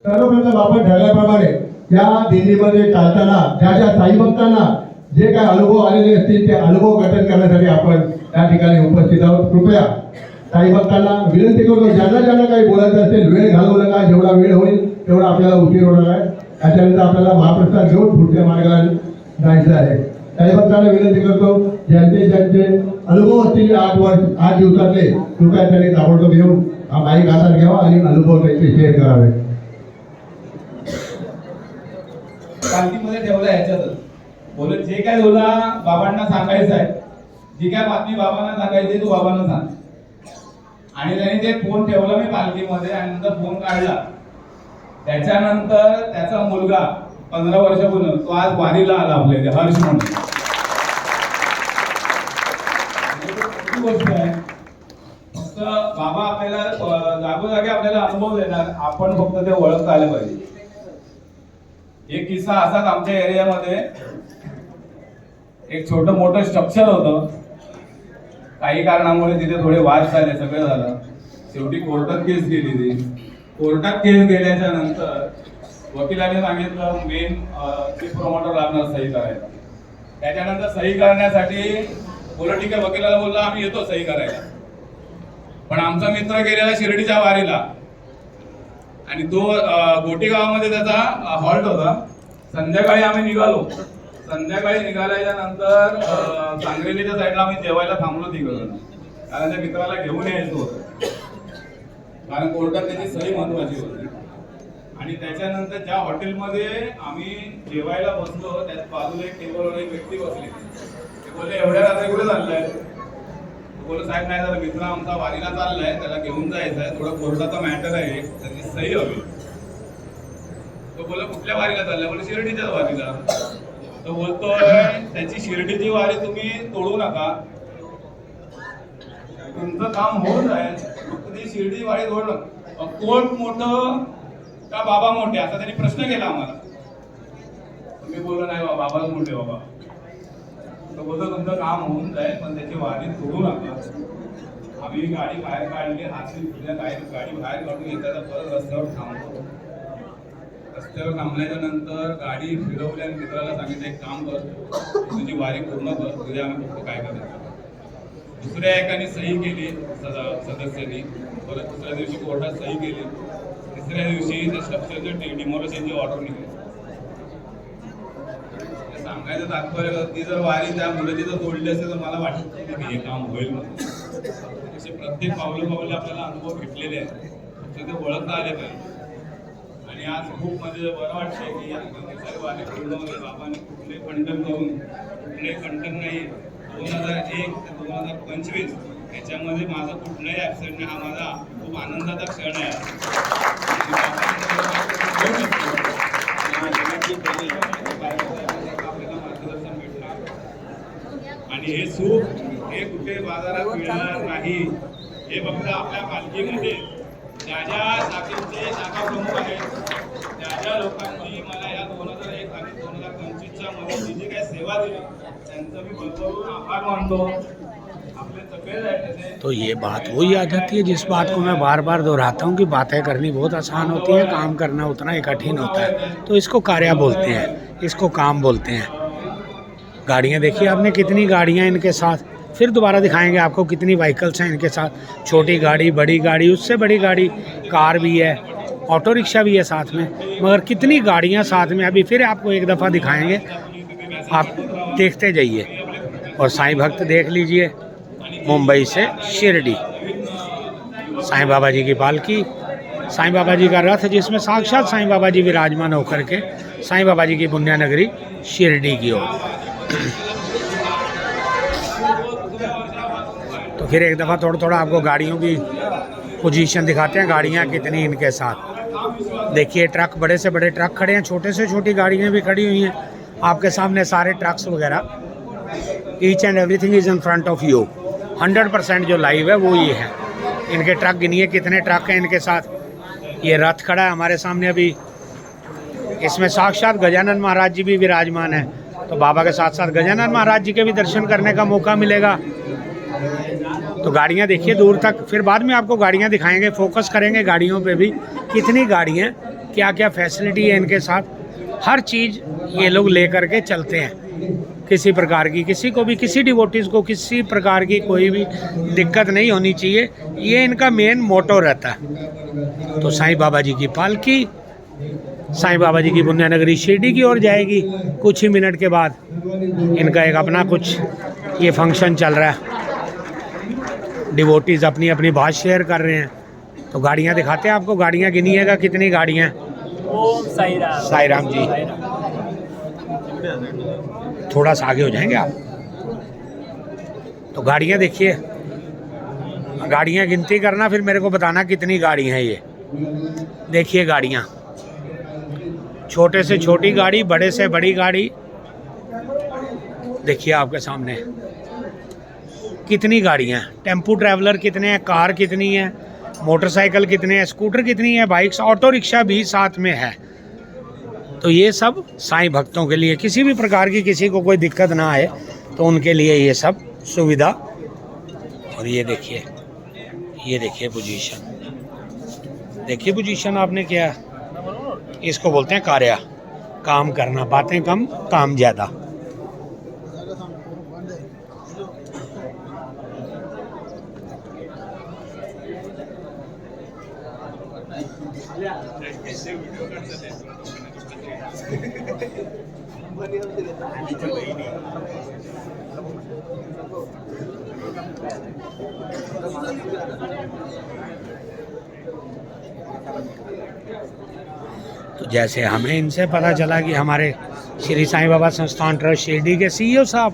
सर्वप्रथम आपण ठरल्याप्रमाणे या दिंडीमध्ये चालताना ज्या साई भक्तांना जे काय अनुभव आलेले असतील ते अनुभव कथन करण्यासाठी आपण या ठिकाणी उपस्थित आहोत. कृपया साई भक्तांना विनंती करतो, ज्यांना ज्यांना काही बोलायचं असेल वेळ घालवू नका, जेवढा वेळ होईल तेवढा आपल्याला उशीर होणार आहे. त्याच्यानंतर आपल्याला महाप्रसाद घेऊन पुढच्या मार्गाला जायचं आहे. साई भक्तांना विनंती करतो, ज्यांचे ज्यांचे अनुभव असतील 8 दिवसातले कृपया त्यांनी ताबडतोब घेऊन हा माईक हातात घ्यावा आणि अनुभव त्यांचे शेअर करावे. पालखीमध्ये ठेवलं ह्याच्यातच बोलत जे काय तुला बाबांना सांगायचं आहे, जी काय बातमी बाबांना सांगायची तू बाबांना सांग. आणि त्याने ते फोन ठेवला मी पालखीमध्ये आणि नंतर फोन काढला. त्याच्यानंतर त्याचा मुलगा 15 वर्षापूर्वी तो आज वारीला आला आपल्या इथे, हर्ष म्हणून. गोष्ट आहे फक्त बाबा आपल्याला जागोजागी आपल्याला अनुभव देणार, आपण फक्त ते ओळखता आले पाहिजे. एक किस्सा असाच आमच्या एरियामध्ये एक छोटं मोठं स्ट्रक्चर होतं. काही कारणामुळे तिथे थोडे वाद झाले, सगळं झालं. शेवटी कोर्टात केस गेली. ती कोर्टात केस गेल्याच्या नंतर वकिलाने सांगितलं मेन चीफ प्रमोटर लागणार सही करायला. त्याच्यानंतर सही करण्यासाठी बोललं ठीक आहे, वकिलाला बोलला आम्ही येतो सही करायला. पण आमचा मित्र गेलेला शिर्डीच्या वारीला आणि तो गोटी गावामध्ये त्याचा हॉल्ट होता. संध्याकाळी आम्ही निघालो. संध्याकाळी निघाल्याच्या नंतर सांगरेलीच्या साईडला आम्ही जेवायला थांबलो तिकडून, कारण त्या मित्राला घेऊन यायचं होतं, कारण कोर्टात त्याची सही महत्वाची होती. आणि त्याच्यानंतर ज्या हॉटेलमध्ये आम्ही जेवायला बसलो त्याच्या बाजूला एक टेबलवर एक व्यक्ती बसली. ते बोलले एवढ्या रात्री कुठे चाललाय? बोललो साहेब नाही जरा मित्र आमचा वारीला चाललाय, त्याला घेऊन जायचं आहे, थोडं कोर्टाचा मॅटर आहे, त्याची सही हवी. तो बोलला कुठल्या वारीला चाललाय? बोललो शिर्डीच्याच वारीला. तो बोलतोय त्याची शिर्डीची वारी तुम्ही तोडू नका, तुमचं काम होऊन जाईल, फक्त ती शिर्डी वारी तोडू नका. कोर्ट मोठं का बाबा मोठे असा त्यांनी प्रश्न केला आम्हाला. तुम्ही बोललो नाही बाबाच मोठे बाबा. तो बोलतो तुमचं काम होऊन जाईल पण त्याची वारी तोडू नका. आम्ही गाडी बाहेर काढली, हाती गाडी बाहेर काढून येताना परत रस्त्यावर थांबतो. रस्त्यावर थांबल्याच्या नंतर गाडी फिरवली आणि मित्राला सांगितलं एक काम कर, तुझी वारी पूर्ण कर, तुझ्या आम्ही फक्त काय करायचं. दुसऱ्या एकाने सही केली सदस्यांनी, परत दुसऱ्या दिवशी कोर्टात सही केली. तिसऱ्या दिवशी त्या स्ट्रक्चरचं डिमॉलिशनची ऑर्डर निघाली. सांगायचं तात्पर्य ती जर वारी त्या मुलाची जर तोडली असेल तर मला वाटतं की हे काम होईल म्हणून. असे प्रत्येक पावलं आपल्याला अनुभव भेटलेले आहेत, ते ओळखता आले पाहिजे. आणि आज खूप म्हणजे बरं वाटतंय की वारी पूर्ण बाबांनी कुठले खंडन करून कुठले खंडन नाही. 2001 ते 2025 याच्यामध्ये माझं कुठलंही ऍक्सिडेंट नाही. हा माझा खूप आनंदाचा क्षण आहे. आणि हे सुख हे कुठे बाजारात मिळणार नाही. हे फक्त आपल्या पालखीमध्ये ज्या ज्या शाखेचे शाखा प्रमुख आहेत, ज्या ज्या लोकांनी मला या 2001 आणि 2025च्या मध्ये जी जी काही सेवा दिली त्यांचं मी भरभरून आभार मानतो. आपले सगळे तो ये बात वही आ जाती है जिस बात को मैं बार बार दोहराता हूँ कि बातें करनी बहुत आसान होती है, काम करना उतना ही कठिन होता है. तो इसको कार्य बोलते हैं, इसको काम बोलते हैं. गाड़ियाँ देखिए आपने, कितनी गाड़ियाँ इनके साथ. फिर दोबारा दिखाएंगे आपको कितनी व्हीकल्स हैं इनके साथ. छोटी गाड़ी, बड़ी गाड़ी, उससे बड़ी गाड़ी, कार भी है, ऑटो रिक्शा भी है साथ में. मगर कितनी गाड़ियाँ साथ में अभी फिर आपको एक दफ़ा दिखाएंगे, आप देखते जाइए. और साईं भक्त देख लीजिए, मुंबई से शिरडी साईं बाबा जी की पालकी, साईं बाबा जी का रथ जिसमें साक्षात साईं बाबा जी विराजमान होकर के साईं बाबा जी की पुण्य नगरी शिरडी की ओर. तो फिर एक दफ़ा थोड़ा आपको गाड़ियों की पोजीशन दिखाते हैं, गाड़ियाँ कितनी इनके साथ. देखिए ट्रक, बड़े से बड़े ट्रक खड़े हैं, छोटे से छोटी गाड़ियाँ भी खड़ी हुई हैं आपके सामने. सारे ट्रक्स वगैरह, each end everything is in front of you. 100% जो लाइव है वो ये है. इनके ट्रक गिनिए कितने ट्रक हैं इनके साथ. ये रथ खड़ा है हमारे सामने अभी, इसमें साक्षात गजानन महाराज जी भी विराजमान है. तो बाबा के साथ साथ गजानन महाराज जी के भी दर्शन करने का मौका मिलेगा. तो गाड़ियाँ देखिए दूर तक, फिर बाद में आपको गाड़ियाँ दिखाएंगे, फोकस करेंगे गाड़ियों पे भी. कितनी गाड़ियाँ क्या क्या फैसिलिटी है इनके साथ, हर चीज़ ये लोग लेकर के चलते हैं। किसी प्रकार की, किसी को भी, किसी डिवोटीज़ को किसी प्रकार की कोई भी दिक्कत नहीं होनी चाहिए, ये इनका मेन मोटो रहता है। तो साईं बाबा जी की पालकी साईं बाबा जी की पुण्यनगरी शिरडी की ओर जाएगी। कुछ ही मिनट के बाद इनका एक अपना कुछ ये फंक्शन चल रहा है, डिवोटीज़ अपनी अपनी बात शेयर कर रहे हैं। तो गाड़ियाँ दिखाते हैं आपको, गाड़ियाँ गिनिएगा कितनी गाड़ियाँ। ओम साई राम। साईं राम जी, थोड़ा सा आगे हो जाएंगे आप। तो गाड़ियाँ देखिए, गाड़ियाँ गिनती करना, फिर मेरे को बताना कितनी गाड़ी हैं ये। देखिए गाड़ियाँ, छोटे से छोटी गाड़ी, बड़े से बड़ी गाड़ी, देखिए आपके सामने कितनी गाड़ियाँ हैं। टेम्पू ट्रैवलर कितने हैं, कार कितनी है, मोटरसाइकिल कितने हैं, स्कूटर कितनी है, बाइक्स, ऑटो रिक्शा भी साथ में है। तो ये सब साईं भक्तों के लिए, किसी भी प्रकार की किसी को कोई दिक्कत ना आए तो उनके लिए ये सब सुविधा। और ये देखिए पोजीशन, देखिए पोजीशन आपने क्या, इसको बोलते हैं कार्य, काम करना, बातें कम काम ज़्यादा। तो जैसे हमें इनसे पता चला कि हमारे श्री साईं बाबा संस्थान ट्रस्ट शिरडी के सीईओ साहब,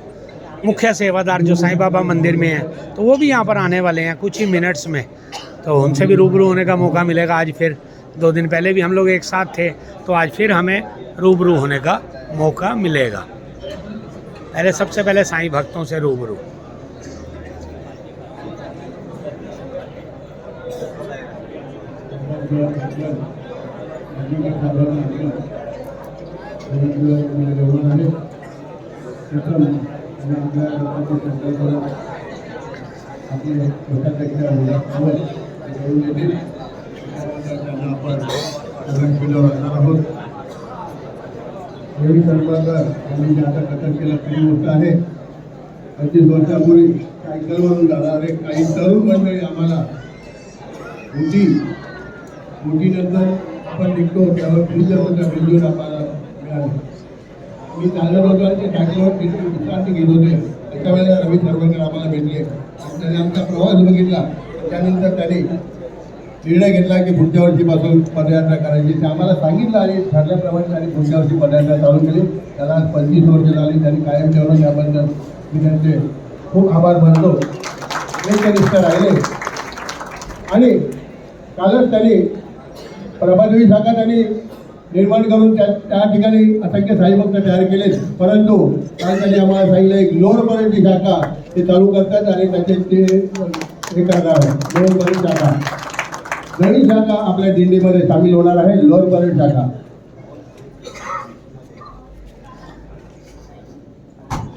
मुख्य सेवादार जो साईं बाबा मंदिर में हैं, तो वो भी यहाँ पर आने वाले हैं कुछ ही मिनट्स में। तो उनसे भी रूबरू होने का मौका मिलेगा आज। फिर 2 दिन पहले भी हम लोग एक साथ थे, तो आज फिर हमें रूबरू होने का मौका मिलेगा। पहले सबसे पहले साईं भक्तों से रूबरू। कथन केलं खरी गोष्ट आहे। 25 वर्षापूर्वी सायकलवरून जाणारे काही तरुण मंडळी आम्हाला मोठीनंतर आपण निघतो त्यावर बिंदून आम्हाला मिळाले। मी चालत होतो आणि ते सायकलवर विश्रांती घेत होते, त्या वेळेला रवी सरवणकर आम्हाला भेटले। त्यांनी आमचा प्रवास बघितला, त्यानंतर त्यांनी निर्णय घेतला की पुढच्या वर्षीपासून पदयात्रा करायची। ते आम्हाला सांगितलं आणि ठरल्याप्रमाणे त्यांनी पुढच्या वर्षी पदयात्रा चालू केली। त्याला 25 वर्ष झाली, त्यांनी कायम ठेवलं। याबद्दल मी त्यांचे खूप आभार मानतो। एकनिष्ठ राहिले आणि कालच त्यांनी प्रभादेवी शाखा त्यांनी निर्माण करून त्या ठिकाणी असंख्य साई भक्त तयार केले। परंतु काल त्यांनी आम्हाला सांगितलं एक लोअर परेडची शाखा ते चालू करतात आणि त्याचे ते हे करणार आहे। लोअर परेड शाखा, नवीन शाखा आपल्या दिंडीमध्ये सामील होणार आहे, लोअर परेड शाखा।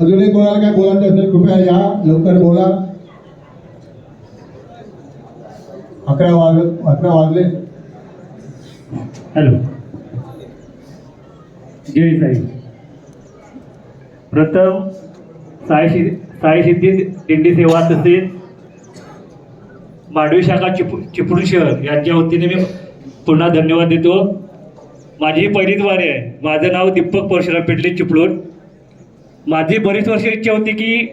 अजूनही कोणाला काय बोलायचं असेल कृपया या, लवकर बोला। 11 वाजले। हॅलो, जय साई। प्रथम साई सिद्धी दिंडी सेवा तसेच माडवी शाखा चिपळूण शहर यांच्या वतीने मी पुन्हा धन्यवाद देतो। माझी पहिलीच वारी आहे। माझं नाव दीपक परशुराम पेटले, चिपळूण। माझी बरीच वर्ष इच्छा होती की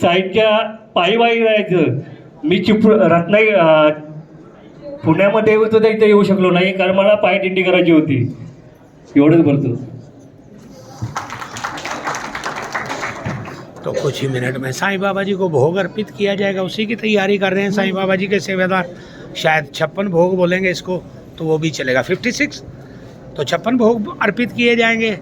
साईच्या पायी जायचं। मी पुण्यामध्ये होतो तर इथे येऊ शकलो नाही, कारण मला पायी दिंडी करायची होती। एवढंच बोलतो। तो कुछ ही मिनट में साईं बाबा जी को भोग अर्पित किया जाएगा, उसी की तैयारी कर रहे हैं साईं बाबा जी के सेवादार। शायद 56 भोग बोलेंगे इसको, तो वो भी चलेगा। 56 तो 56 भोग अर्पित किए जाएंगे।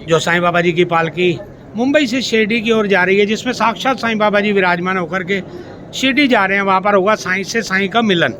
जो साईं बाबा जी की पालकी मुंबई से शिरडी की ओर जा रही है, जिसमें साक्षात साईं बाबा जी विराजमान होकर के शिरडी जा रहे हैं, वहाँ पर होगा साईं से साईं का मिलन।